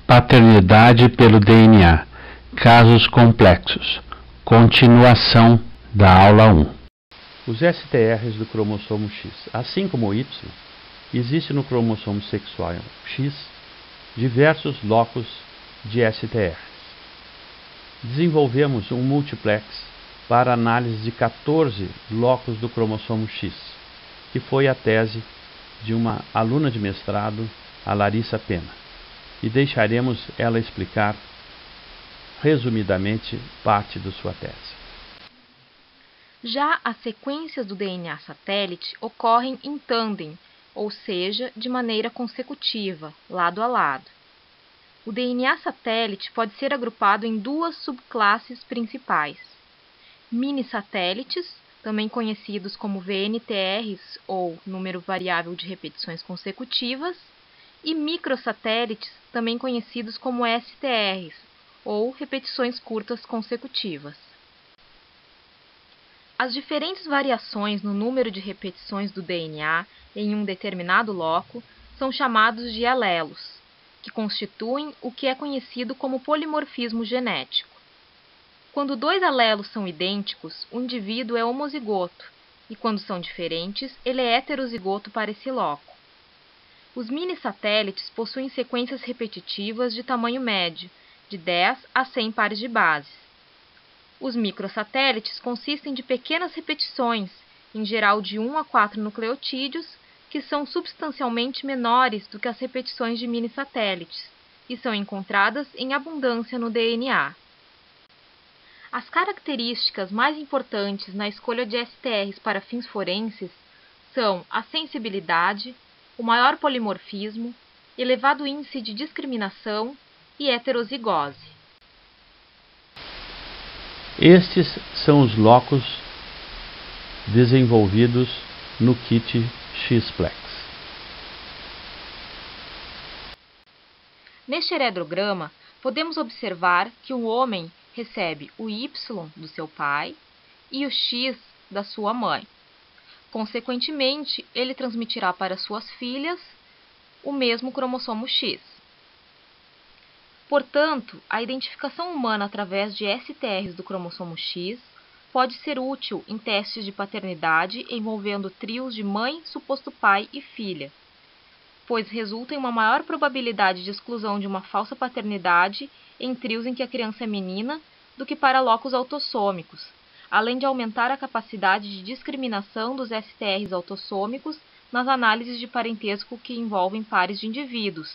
Paternidade pelo DNA. Casos complexos. Continuação da aula 1. Os STRs do cromossomo X, assim como o Y, existe no cromossomo sexual X diversos locos de STRs. Desenvolvemos um multiplex para análise de 14 locos do cromossomo X, que foi a tese de uma aluna de mestrado, a Larissa Pena, e deixaremos ela explicar resumidamente parte de sua tese. Já as sequências do DNA satélite ocorrem em tandem, ou seja, de maneira consecutiva, lado a lado. O DNA satélite pode ser agrupado em duas subclasses principais: mini-satélites, também conhecidos como VNTRs ou número variável de repetições consecutivas, e microsatélites, também conhecidos como STRs ou repetições curtas consecutivas. As diferentes variações no número de repetições do DNA em um determinado loco são chamados de alelos, que constituem o que é conhecido como polimorfismo genético. Quando dois alelos são idênticos, o indivíduo é homozigoto, e quando são diferentes, ele é heterozigoto para esse loco. Os mini-satélites possuem sequências repetitivas de tamanho médio, de 10 a 100 pares de bases. Os microsatélites consistem de pequenas repetições, em geral de 1 a 4 nucleotídeos, que são substancialmente menores do que as repetições de mini-satélites e são encontradas em abundância no DNA. As características mais importantes na escolha de STRs para fins forenses são a sensibilidade, o maior polimorfismo, elevado índice de discriminação e heterozigose. Estes são os locos desenvolvidos no kit X-Plex. Neste heredograma, podemos observar que o homem recebe o Y do seu pai e o X da sua mãe. Consequentemente, ele transmitirá para suas filhas o mesmo cromossomo X. Portanto, a identificação humana através de STRs do cromossomo X pode ser útil em testes de paternidade envolvendo trios de mãe, suposto pai e filha, pois resulta em uma maior probabilidade de exclusão de uma falsa paternidade em trios em que a criança é menina do que para locos autossômicos, além de aumentar a capacidade de discriminação dos STRs autossômicos nas análises de parentesco que envolvem pares de indivíduos,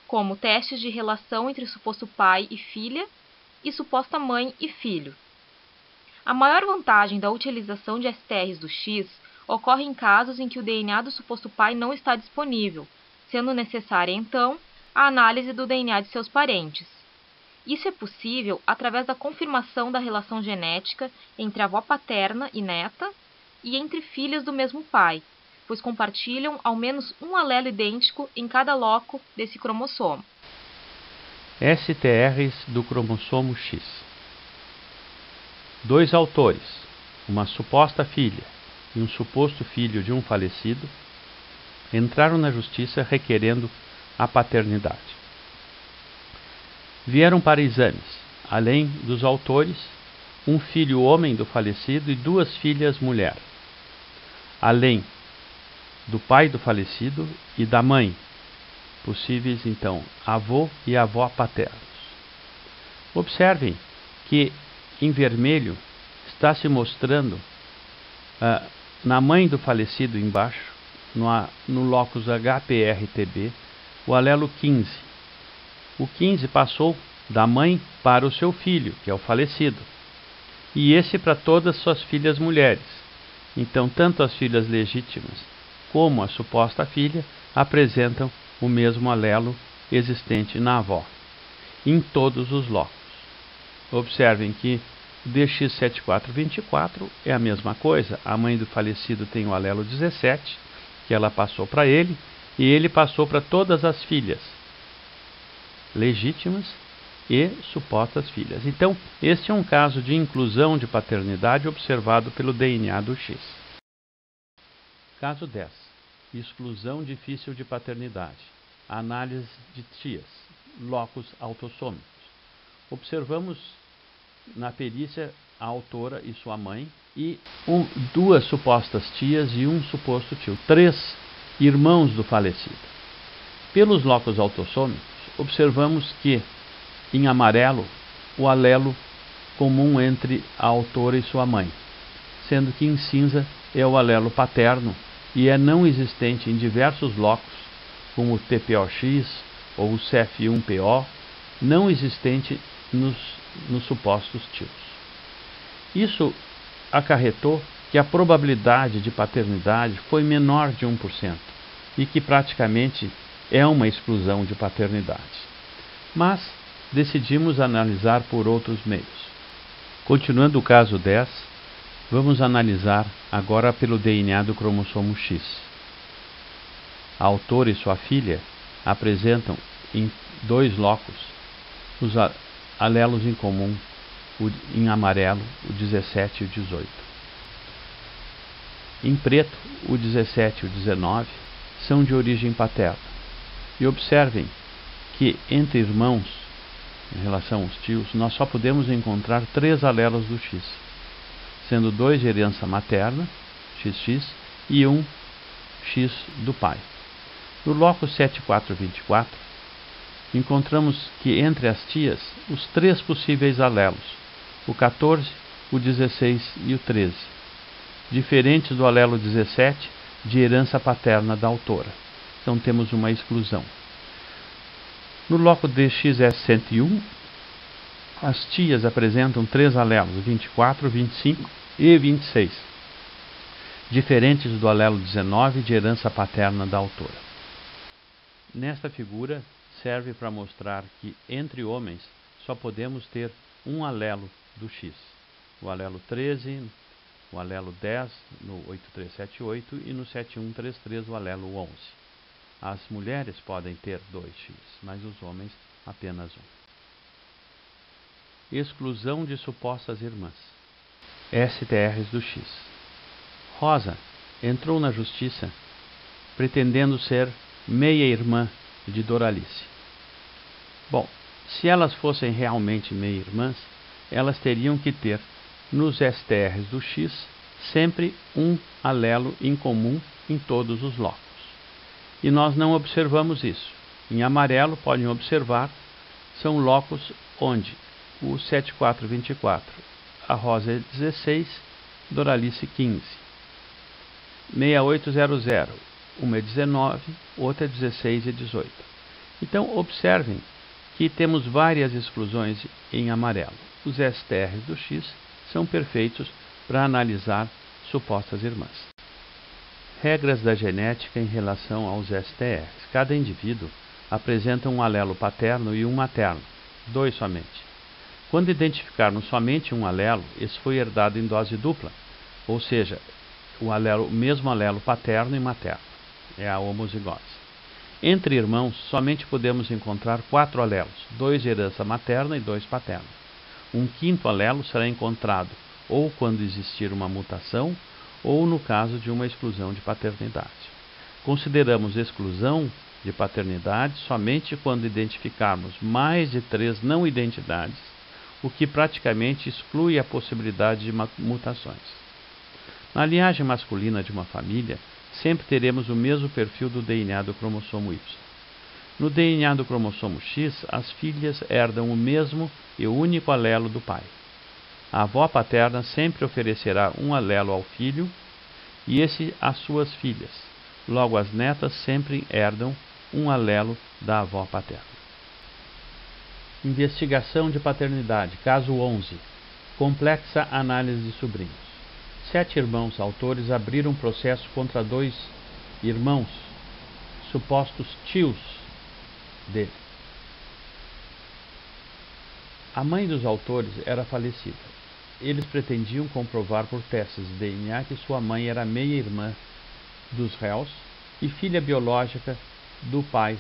como testes de relação entre suposto pai e filha e suposta mãe e filho. A maior vantagem da utilização de STRs do X ocorre em casos em que o DNA do suposto pai não está disponível, sendo necessária, então, a análise do DNA de seus parentes. Isso é possível através da confirmação da relação genética entre a avó paterna e neta e entre filhas do mesmo pai, pois compartilham ao menos um alelo idêntico em cada loco desse cromossomo. STRs do cromossomo X. Dois autores, uma suposta filha e um suposto filho de um falecido, entraram na justiça requerendo a paternidade. Vieram para exames, além dos autores, um filho homem do falecido e duas filhas mulher, além do pai do falecido e da mãe, possíveis então avô e avó paternos. Observem que em vermelho está se mostrando na mãe do falecido embaixo, no locus HPRTB, o alelo 15. O 15 passou da mãe para o seu filho, que é o falecido, e esse para todas suas filhas mulheres. Então, tanto as filhas legítimas como a suposta filha apresentam o mesmo alelo existente na avó, em todos os locos. Observem que DX7424 é a mesma coisa. A mãe do falecido tem o alelo 17, que ela passou para ele, e ele passou para todas as filhas legítimas e supostas filhas. Então, este é um caso de inclusão de paternidade observado pelo DNA do X. Caso 10. Exclusão difícil de paternidade. Análise de tias. locos autossômicos. Observamos na perícia a autora e sua mãe, e duas supostas tias e um suposto tio, 3 irmãos do falecido. Pelos locos autossômicos, observamos que, em amarelo, o alelo comum entre a autora e sua mãe, sendo que em cinza é o alelo paterno e é não existente em diversos locos, como o TPOX ou o CF1PO, não existente nos supostos tios. Isso acarretou que a probabilidade de paternidade foi menor de 1% e que praticamente é uma exclusão de paternidade. Mas decidimos analisar por outros meios. Continuando o caso 10, vamos analisar agora pelo DNA do cromossomo X. A autora e sua filha apresentam em 2 locos os alelos em comum, em amarelo, o 17 e o 18. Em preto, o 17 e o 19 são de origem paterna. E observem que entre irmãos, em relação aos tios, nós só podemos encontrar 3 alelos do X, sendo 2 de herança materna, XX, e 1 X do pai. No loco 7424, encontramos que entre as tias, os 3 possíveis alelos, o 14, o 16 e o 13, diferentes do alelo 17, de herança paterna da autora. Então temos uma exclusão. No loco DXS101, as tias apresentam 3 alelos, 24, 25 e 26, diferentes do alelo 19, de herança paterna da autora. Nesta figura serve para mostrar que entre homens só podemos ter um alelo do X, o alelo 13, o alelo 10 no 8378 e no 7133 o alelo 11. As mulheres podem ter 2X, mas os homens apenas 1. Exclusão de supostas irmãs. STRs do X. Rosa entrou na justiça pretendendo ser meia-irmã de Doralice. Bom, se elas fossem realmente meia-irmãs, elas teriam que ter nos STRs do X sempre um alelo em comum em todos os locos. E nós não observamos isso. Em amarelo, podem observar, são locos onde o 7424, a Rosa é 16, Doralice 15. 6800, uma é 19, outra é 16 e 18. Então, observem que temos várias exclusões em amarelo. Os STRs do X são perfeitos para analisar supostas irmãs. Regras da genética em relação aos STRs. Cada indivíduo apresenta um alelo paterno e um materno, 2 somente. Quando identificarmos somente um alelo, esse foi herdado em dose dupla, ou seja, o mesmo alelo paterno e materno, é a homozigose. Entre irmãos, somente podemos encontrar 4 alelos, 2 de herança materna e 2 paterna. Um 5º alelo será encontrado ou quando existir uma mutação, ou no caso de uma exclusão de paternidade. Consideramos exclusão de paternidade somente quando identificarmos mais de 3 não identidades, o que praticamente exclui a possibilidade de mutações. Na linhagem masculina de uma família, sempre teremos o mesmo perfil do DNA do cromossomo Y. No DNA do cromossomo X, as filhas herdam o mesmo e único alelo do pai. A avó paterna sempre oferecerá um alelo ao filho e esse às suas filhas. Logo, as netas sempre herdam um alelo da avó paterna. Investigação de paternidade, caso 11. Complexa análise de sobrinhos. 7 irmãos autores abriram processo contra 2 irmãos, supostos tios dele. A mãe dos autores era falecida. Eles pretendiam comprovar por testes de DNA que sua mãe era meia-irmã dos réus e filha biológica do pai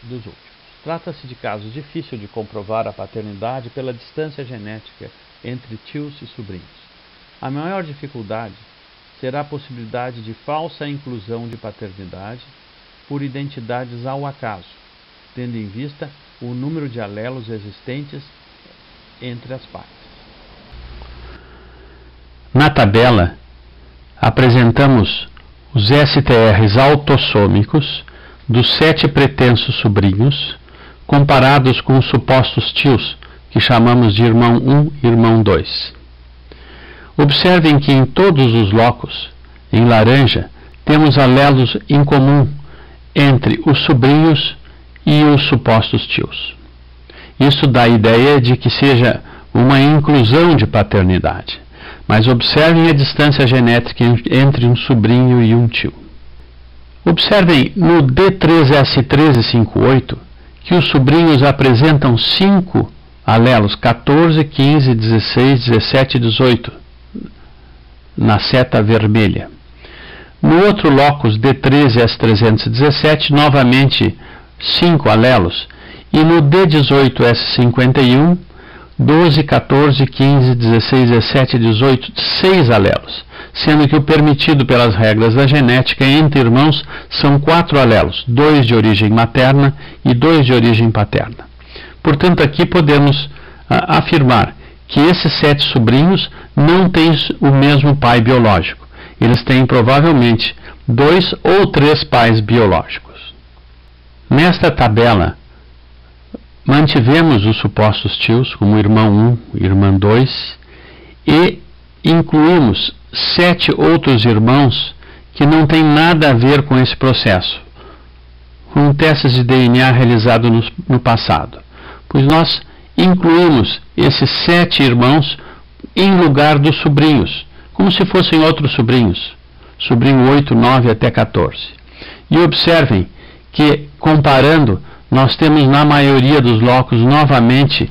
dos últimos. Trata-se de caso difícil de comprovar a paternidade pela distância genética entre tios e sobrinhos. A maior dificuldade será a possibilidade de falsa inclusão de paternidade por identidades ao acaso, tendo em vista o número de alelos existentes entre as partes. Na tabela, apresentamos os STRs autossômicos dos 7 pretensos sobrinhos, comparados com os supostos tios, que chamamos de irmão 1 e irmão 2. Observem que em todos os locos, em laranja, temos alelos em comum entre os sobrinhos e os supostos tios. Isso dá a ideia de que seja uma inclusão de paternidade. Mas observem a distância genética entre um sobrinho e um tio. Observem no D3S1358 que os sobrinhos apresentam 5 alelos, 14, 15, 16, 17 e 18, na seta vermelha. No outro locus D13S317, novamente 5 alelos, e no D18S51, 12, 14, 15, 16, 17 e 18, 6 alelos, sendo que o permitido pelas regras da genética entre irmãos são 4 alelos, 2 de origem materna e 2 de origem paterna. Portanto, aqui podemos afirmar que esses 7 sobrinhos não têm o mesmo pai biológico. Eles têm provavelmente 2 ou 3 pais biológicos. Nesta tabela, mantivemos os supostos tios, como irmão 1 e irmã 2, e incluímos 7 outros irmãos que não têm nada a ver com esse processo, com testes de DNA realizado no passado, pois nós incluímos esses 7 irmãos em lugar dos sobrinhos, como se fossem outros sobrinhos, sobrinho 8, 9 até 14. E observem que, comparando, nós temos na maioria dos locos novamente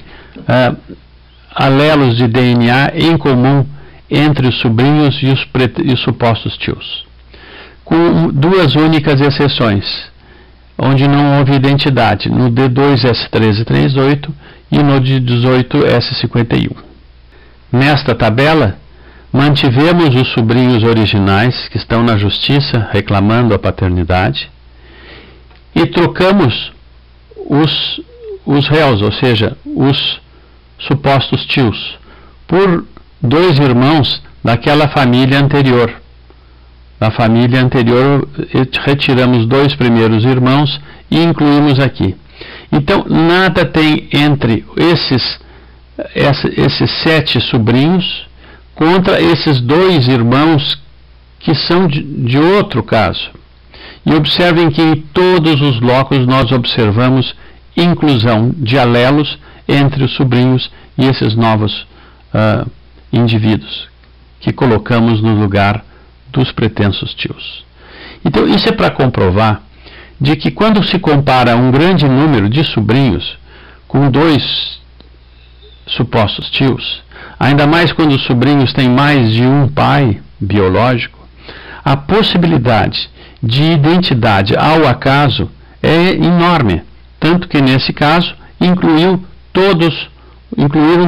alelos de DNA em comum entre os sobrinhos e os supostos tios, com 2 únicas exceções, onde não houve identidade, no D2S1338 e no D18S51. Nesta tabela, mantivemos os sobrinhos originais que estão na justiça reclamando a paternidade e trocamos os réus, ou seja, os supostos tios, por 2 irmãos daquela família anterior. Da família anterior, retiramos 2 primeiros irmãos e incluímos aqui. Então, nada tem entre esses 7 sobrinhos contra esses 2 irmãos que são de outro caso. E observem que em todos os locos nós observamos inclusão de alelos entre os sobrinhos e esses novos indivíduos que colocamos no lugar dos pretensos tios. Então, isso é para comprovar de que quando se compara um grande número de sobrinhos com 2 supostos tios, ainda mais quando os sobrinhos têm mais de um pai biológico, a possibilidade de identidade ao acaso é enorme, tanto que nesse caso incluíram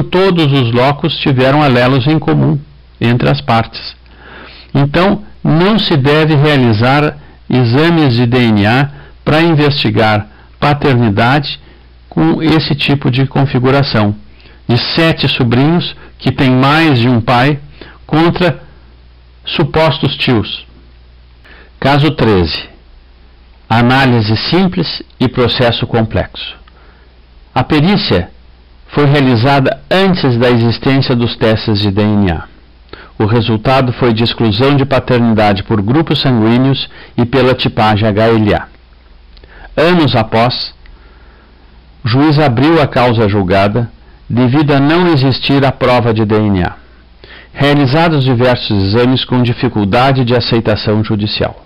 todos os locos tiveram alelos em comum entre as partes. Então, não se deve realizar exames de DNA para investigar paternidade com esse tipo de configuração, de 7 sobrinhos que têm mais de um pai contra supostos tios. Caso 13. Análise simples e processo complexo. A perícia foi realizada antes da existência dos testes de DNA. O resultado foi de exclusão de paternidade por grupos sanguíneos e pela tipagem HLA. Anos após, o juiz abriu a causa julgada devido a não existir a prova de DNA. Realizados diversos exames com dificuldade de aceitação judicial.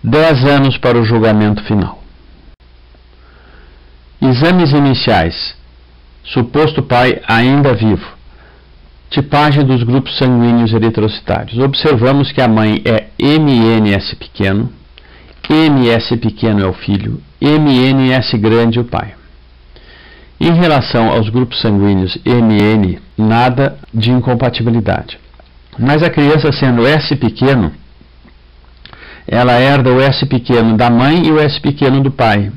10 anos para o julgamento final. Exames iniciais. Suposto pai ainda vivo. Tipagem dos grupos sanguíneos eritrocitários. Observamos que a mãe é MNS pequeno, MS pequeno é o filho, MNS grande o pai. Em relação aos grupos sanguíneos MN, nada de incompatibilidade. Mas a criança sendo S pequeno, ela herda o S pequeno da mãe e o S pequeno do pai.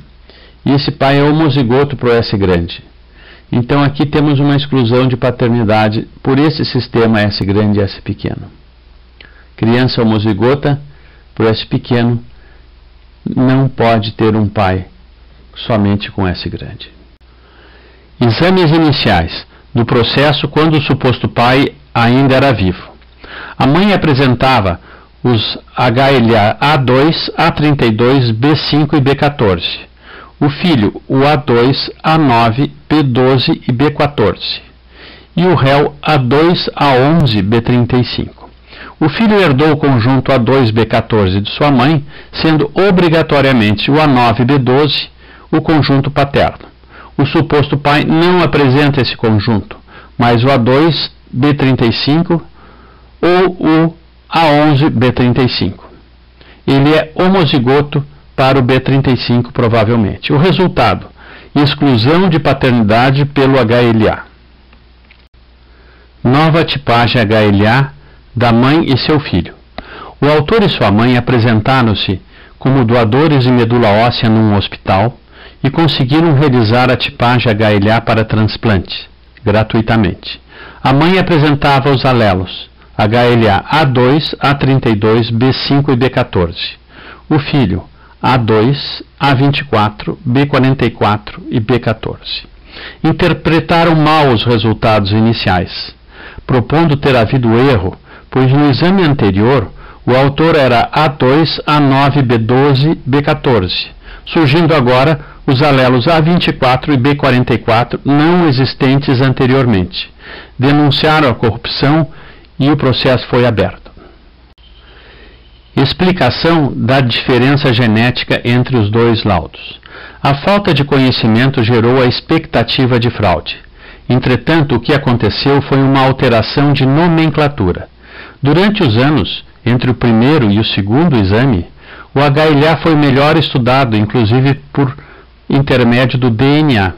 e esse pai é homozigoto para o S grande. Então aqui temos uma exclusão de paternidade por esse sistema S grande e S pequeno. Criança homozigota por S pequeno não pode ter um pai somente com S grande. Exames iniciais do processo quando o suposto pai ainda era vivo. A mãe apresentava os HLA A2, A32, B5 e B14. O filho, o A2, A9, B12 e B14. E o réu, A2, A11, B35. O filho herdou o conjunto A2, B14 de sua mãe, sendo obrigatoriamente o A9, B12 o conjunto paterno. O suposto pai não apresenta esse conjunto, mas o A2, B35 ou o A11, B35. Ele é homozigoto para o B35, provavelmente. O resultado: exclusão de paternidade pelo HLA. Nova tipagem HLA da mãe e seu filho. O autor e sua mãe apresentaram-se como doadores de medula óssea num hospital e conseguiram realizar a tipagem HLA para transplante, gratuitamente. A mãe apresentava os alelos HLA A2, A32, B5 e B14. O filho A2, A24, B44 e B14. Interpretaram mal os resultados iniciais, propondo ter havido erro, pois no exame anterior o autor era A2, A9, B12, B14, surgindo agora os alelos A24 e B44 não existentes anteriormente. Denunciaram a corrupção e o processo foi aberto. Explicação da diferença genética entre os dois laudos. A falta de conhecimento gerou a expectativa de fraude. Entretanto, o que aconteceu foi uma alteração de nomenclatura. Durante os anos, entre o primeiro e o segundo exame, o HLA foi melhor estudado, inclusive por intermédio do DNA,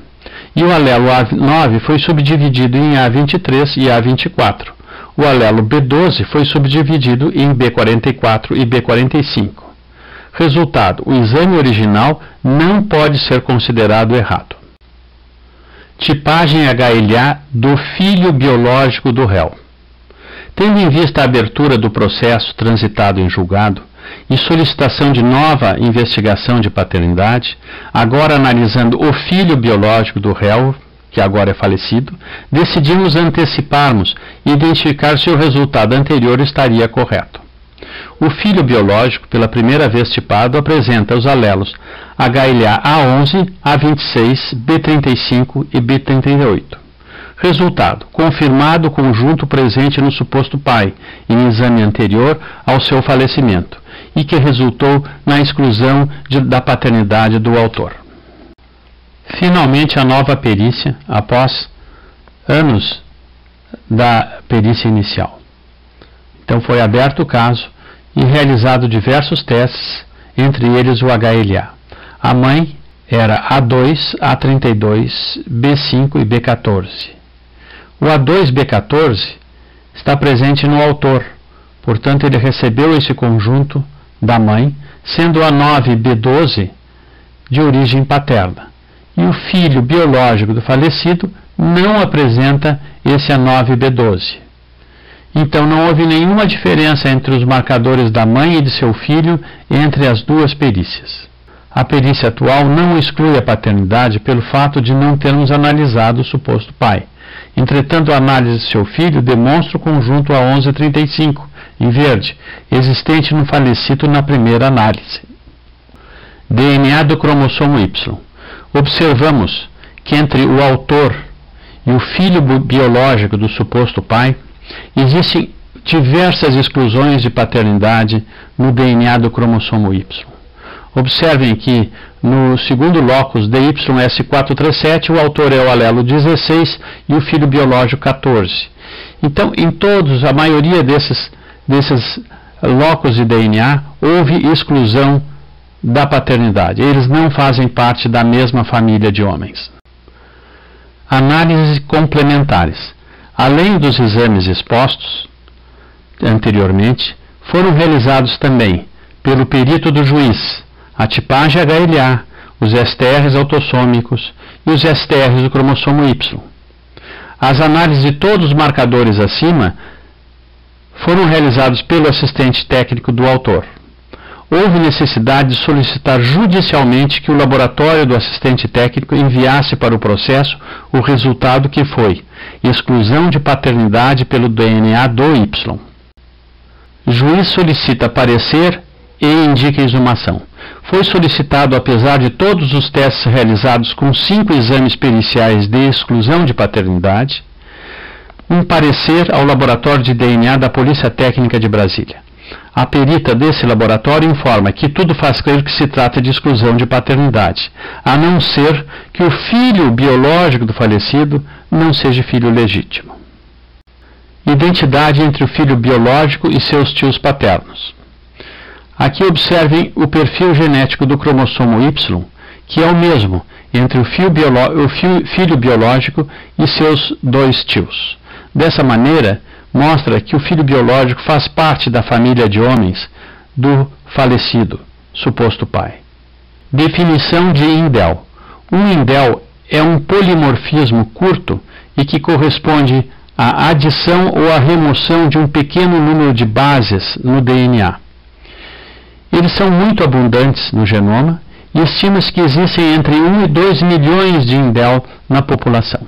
e o alelo A9 foi subdividido em A23 e A24. O alelo B12 foi subdividido em B44 e B45. Resultado: o exame original não pode ser considerado errado. Tipagem HLA do filho biológico do réu. Tendo em vista a abertura do processo transitado em julgado e solicitação de nova investigação de paternidade, agora analisando o filho biológico do réu, que agora é falecido, decidimos anteciparmos e identificar se o resultado anterior estaria correto. O filho biológico, pela primeira vez tipado, apresenta os alelos HLA A11, A26, B35 e B38. Resultado: confirmado o conjunto presente no suposto pai, em exame anterior ao seu falecimento, e que resultou na exclusão da paternidade do autor. Finalmente, a nova perícia, após anos da perícia inicial. Então foi aberto o caso e realizado diversos testes, entre eles o HLA. A mãe era A2, A32, B5 e B14. O A2B14 está presente no autor, portanto ele recebeu esse conjunto da mãe, sendo o A9B12 de origem paterna. E o filho biológico do falecido não apresenta esse A9B12. Então não houve nenhuma diferença entre os marcadores da mãe e de seu filho entre as duas perícias. A perícia atual não exclui a paternidade pelo fato de não termos analisado o suposto pai. Entretanto, a análise de seu filho demonstra o conjunto A1135, em verde, existente no falecido na primeira análise. DNA do cromossomo Y. Observamos que entre o autor e o filho biológico do suposto pai, existem diversas exclusões de paternidade no DNA do cromossomo Y. Observem que no segundo locus DYS437 o autor é o alelo 16 e o filho biológico 14. Então, em todos, a maioria desses locus de DNA, houve exclusão da paternidade. Eles não fazem parte da mesma família de homens. Análises complementares. Além dos exames expostos anteriormente, foram realizados também, pelo perito do juiz, a tipagem HLA, os STRs autossômicos e os STRs do cromossomo Y. As análises de todos os marcadores acima foram realizados pelo assistente técnico do autor. Houve necessidade de solicitar judicialmente que o laboratório do assistente técnico enviasse para o processo o resultado que foi exclusão de paternidade pelo DNA do Y. Juiz solicita parecer e indica exumação. Foi solicitado, apesar de todos os testes realizados com 5 exames periciais de exclusão de paternidade, um parecer ao laboratório de DNA da Polícia Técnica de Brasília. A perita desse laboratório informa que tudo faz crer que se trata de exclusão de paternidade, a não ser que o filho biológico do falecido não seja filho legítimo. Identidade entre o filho biológico e seus tios paternos. Aqui observem o perfil genético do cromossomo Y, que é o mesmo entre o filho biológico e seus 2 tios. Dessa maneira, mostra que o filho biológico faz parte da família de homens do falecido, suposto pai. Definição de indel. Um indel é um polimorfismo curto e que corresponde à adição ou à remoção de um pequeno número de bases no DNA. Eles são muito abundantes no genoma e estima-se que existem entre 1 e 2 milhões de indel na população.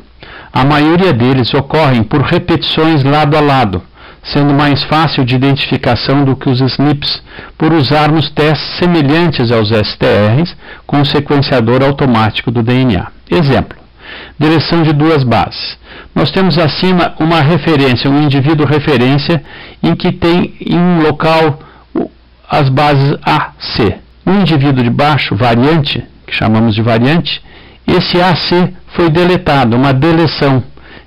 A maioria deles ocorrem por repetições lado a lado, sendo mais fácil de identificação do que os SNPs, por usarmos testes semelhantes aos STRs com o sequenciador automático do DNA. Exemplo: deleção de 2 bases. Nós temos acima uma referência, um indivíduo referência, em que tem em um local as bases A, C. O indivíduo de baixo, variante, que chamamos de variante, esse AC foi deletado, uma deleção.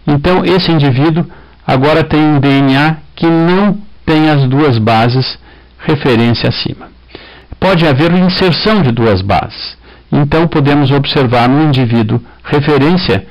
Então, esse indivíduo agora tem um DNA que não tem as 2 bases referência acima. Pode haver inserção de 2 bases. Então, podemos observar no indivíduo referência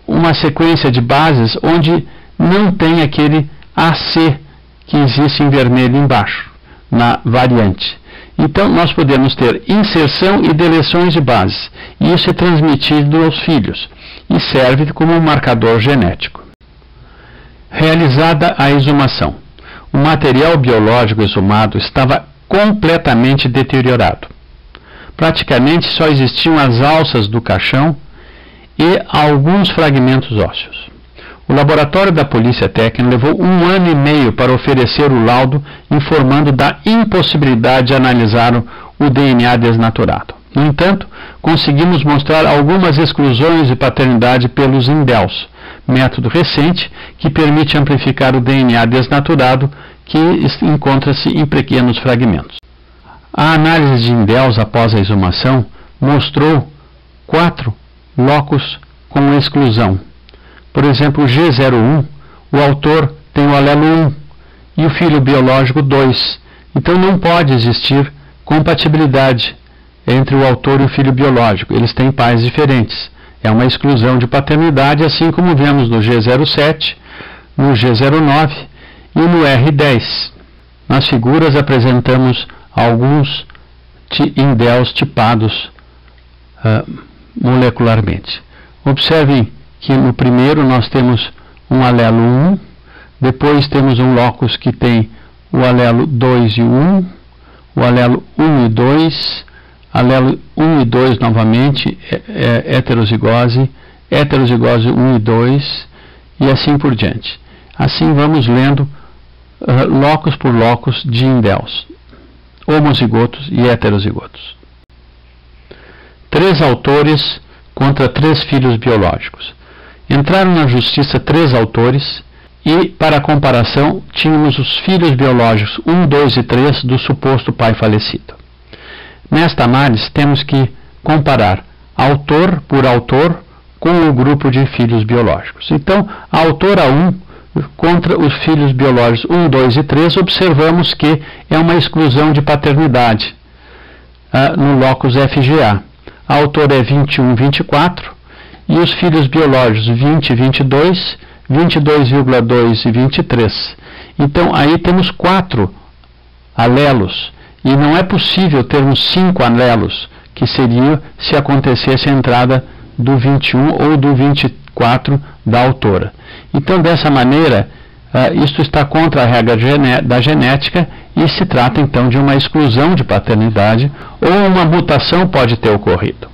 uma sequência de bases onde não tem aquele AC que existe em vermelho embaixo, na variante. Então, nós podemos ter inserção e deleções de bases, e isso é transmitido aos filhos, e serve como um marcador genético. Realizada a exumação. O material biológico exumado estava completamente deteriorado. Praticamente só existiam as alças do caixão e alguns fragmentos ósseos. O laboratório da Polícia Técnica levou 1 ano e meio para oferecer o laudo informando da impossibilidade de analisar o DNA desnaturado. No entanto, conseguimos mostrar algumas exclusões de paternidade pelos indels, método recente que permite amplificar o DNA desnaturado que encontra-se em pequenos fragmentos. A análise de indels após a exumação mostrou 4 locus com exclusão. Por exemplo, o G01, o autor tem o alelo 1 e o filho biológico 2. Então não pode existir compatibilidade entre o autor e o filho biológico. Eles têm pais diferentes. É uma exclusão de paternidade, assim como vemos no G07, no G09 e no R10. Nas figuras apresentamos alguns indels tipados molecularmente. Observem que no primeiro nós temos um alelo 1, depois temos um locus que tem o alelo 2 e 1, o alelo 1 e 2, alelo 1 e 2 novamente, heterozigose, heterozigose 1 e 2, e assim por diante. Assim vamos lendo locus por locus de indels, homozigotos e heterozigotos. 3 autores contra 3 filhos biológicos. Entraram na justiça 3 autores e, para comparação, tínhamos os filhos biológicos 1, 2 e 3 do suposto pai falecido. Nesta análise, temos que comparar autor por autor com o grupo de filhos biológicos. Então, a autora 1 contra os filhos biológicos 1, 2 e 3, observamos que é uma exclusão de paternidade no locus FGA. A autora é 21, 24 e os filhos biológicos 20, 22, 22,2 e 23. Então, aí temos 4 alelos e não é possível termos 5 alelos que seria se acontecesse a entrada do 21 ou do 24 da autora. Então, dessa maneira, isto está contra a regra da genética e se trata então de uma exclusão de paternidade ou uma mutação pode ter ocorrido.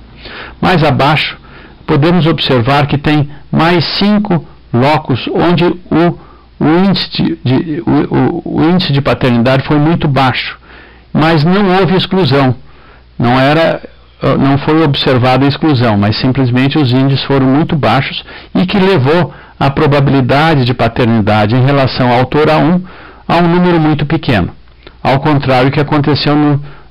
Mais abaixo, podemos observar que tem mais 5 locos onde o índice de paternidade foi muito baixo, mas não houve exclusão, não foi observada a exclusão, mas simplesmente os índices foram muito baixos e que levou a probabilidade de paternidade em relação ao autor A1 a um número muito pequeno, ao contrário do que aconteceu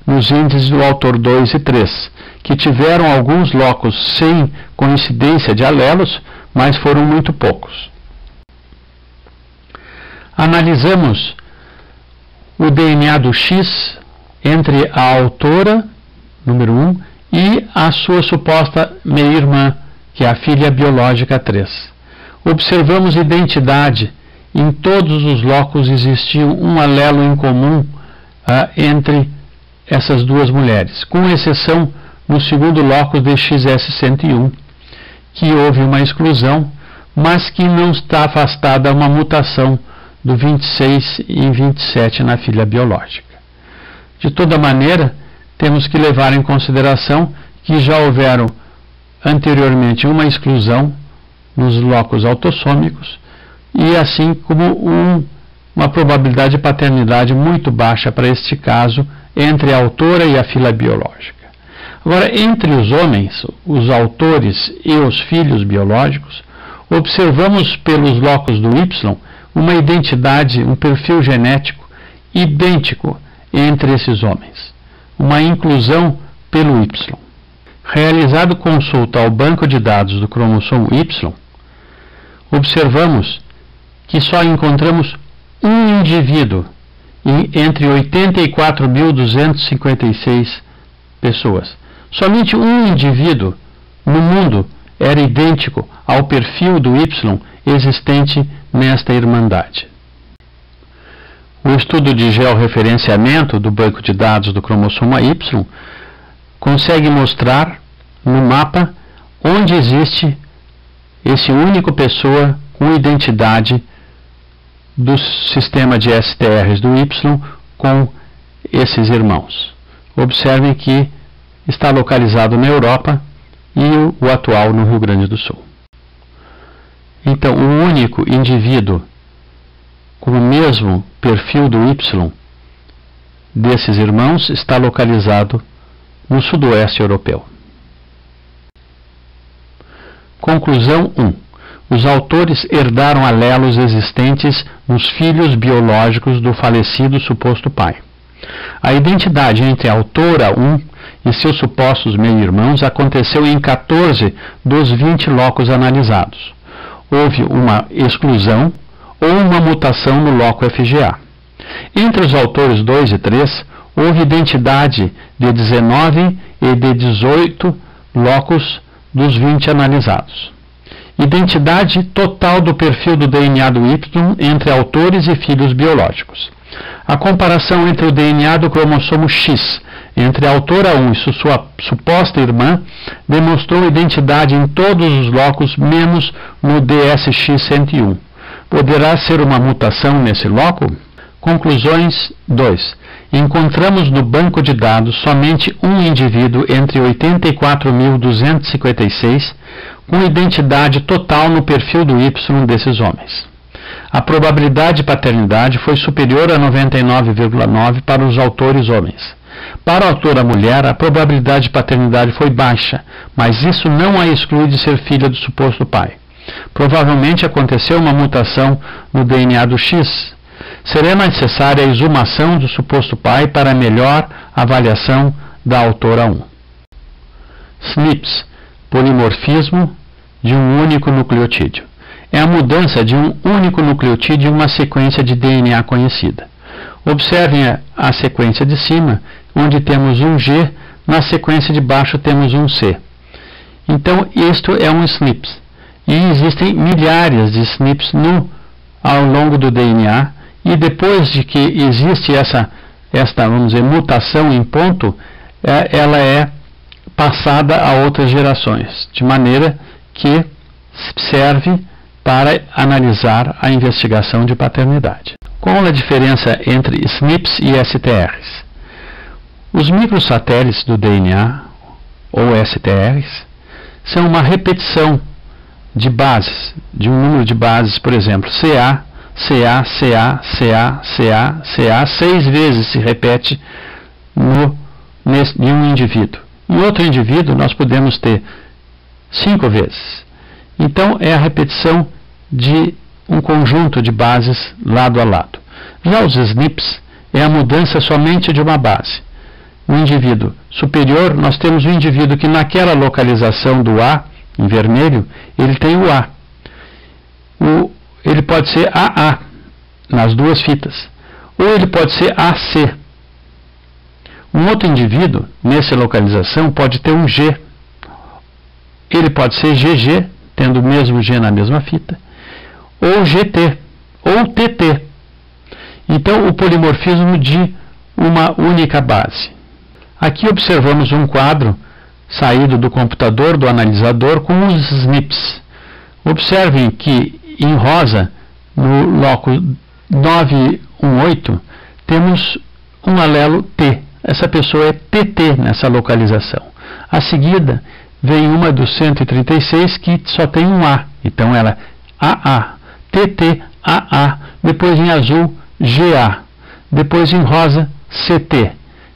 nos índices do autor 2 e 3, que tiveram alguns locos sem coincidência de alelos, mas foram muito poucos. Analisamos o DNA do X entre a autora, número 1, e a sua suposta meia-irmã, que é a filha biológica 3. Observamos identidade. Em todos os locos existia um alelo em comum entre essas duas mulheres, com exceção no segundo locus de XS101, que houve uma exclusão, mas que não está afastada uma mutação do 26 em 27 na filha biológica. De toda maneira, temos que levar em consideração que já houveram anteriormente uma exclusão nos locos autossômicos e assim como uma probabilidade de paternidade muito baixa para este caso entre a autora e a filha biológica. Agora, entre os homens, os autores e os filhos biológicos, observamos pelos locos do Y uma identidade, um perfil genético idêntico entre esses homens, uma inclusão pelo Y. Realizado consulta ao banco de dados do cromossomo Y, observamos que só encontramos um indivíduo entre 84.256 pessoas. Somente um indivíduo no mundo era idêntico ao perfil do Y existente nesta irmandade. O estudo de georreferenciamento do banco de dados do cromossomo Y consegue mostrar no mapa onde existe esse único pessoa com identidade do sistema de STRs do Y com esses irmãos. Observem que está localizado na Europa e o atual no Rio Grande do Sul. Então, o único indivíduo com o mesmo perfil do Y desses irmãos está localizado no sudoeste europeu. Conclusão 1. Os autores herdaram alelos existentes nos filhos biológicos do falecido suposto pai. A identidade entre a autora 1 e seus supostos meio-irmãos aconteceu em 14 dos 20 locos analisados. Houve uma exclusão ou uma mutação no loco FGA. Entre os autores 2 e 3, houve identidade de 19 e de 18 locos dos 20 analisados. Identidade total do perfil do DNA do Y entre autores e filhos biológicos. A comparação entre o DNA do cromossomo X entre a autora 1 e sua suposta irmã demonstrou identidade em todos os locos, menos no DSX101. Poderá ser uma mutação nesse loco? Conclusões 2. Encontramos no banco de dados somente um indivíduo entre 84.256 com identidade total no perfil do Y desses homens. A probabilidade de paternidade foi superior a 99,9 para os autores homens. Para a autora mulher, a probabilidade de paternidade foi baixa, mas isso não a exclui de ser filha do suposto pai. Provavelmente aconteceu uma mutação no DNA do X. Será necessária a exumação do suposto pai para melhor avaliação da autora 1. SNPs, polimorfismo de um único nucleotídeo. É a mudança de um único nucleotídeo em uma sequência de DNA conhecida. Observem a sequência de cima, onde temos um G, na sequência de baixo temos um C. Então, isto é um SNPs. E existem milhares de SNPs ao longo do DNA, e depois de que existe esta vamos dizer, mutação em ponto, ela é passada a outras gerações, de maneira que serve para analisar a investigação de paternidade. Qual a diferença entre SNPs e STRs? Os microsatélites do DNA, ou STRs, são uma repetição de bases, de um número de bases, por exemplo, CA, 6 vezes se repete em um indivíduo. Em outro indivíduo, nós podemos ter 5 vezes. Então, é a repetição de um conjunto de bases lado a lado. Já os SNPs é a mudança somente de uma base. No indivíduo superior, nós temos o indivíduo que naquela localização do A, em vermelho, ele tem o A. Ele pode ser AA, nas duas fitas, ou ele pode ser AC. Um outro indivíduo, nessa localização, pode ter um G. Ele pode ser GG, tendo o mesmo G na mesma fita, ou GT, ou TT. Então, o polimorfismo de uma única base. Aqui observamos um quadro saído do computador, do analisador, com os SNPs. Observem que, em rosa, no loco 918, temos um alelo T. Essa pessoa é TT nessa localização. A seguida, vem uma do 136 que só tem um A. Então, ela é AA, TT, AA. Depois, em azul, GA. Depois, em rosa, CT.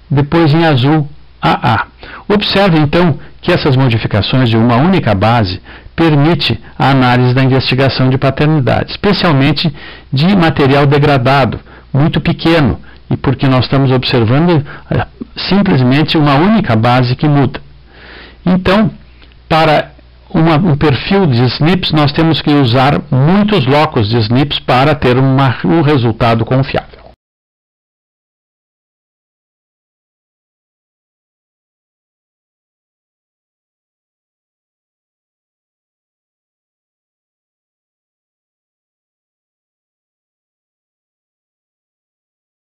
Depois, em azul, AA. Observe, então, que essas modificações de uma única base permite a análise da investigação de paternidade, especialmente de material degradado, muito pequeno, e porque nós estamos observando simplesmente uma única base que muda. Então, para um perfil de SNPs, nós temos que usar muitos locos de SNPs para ter um resultado confiável.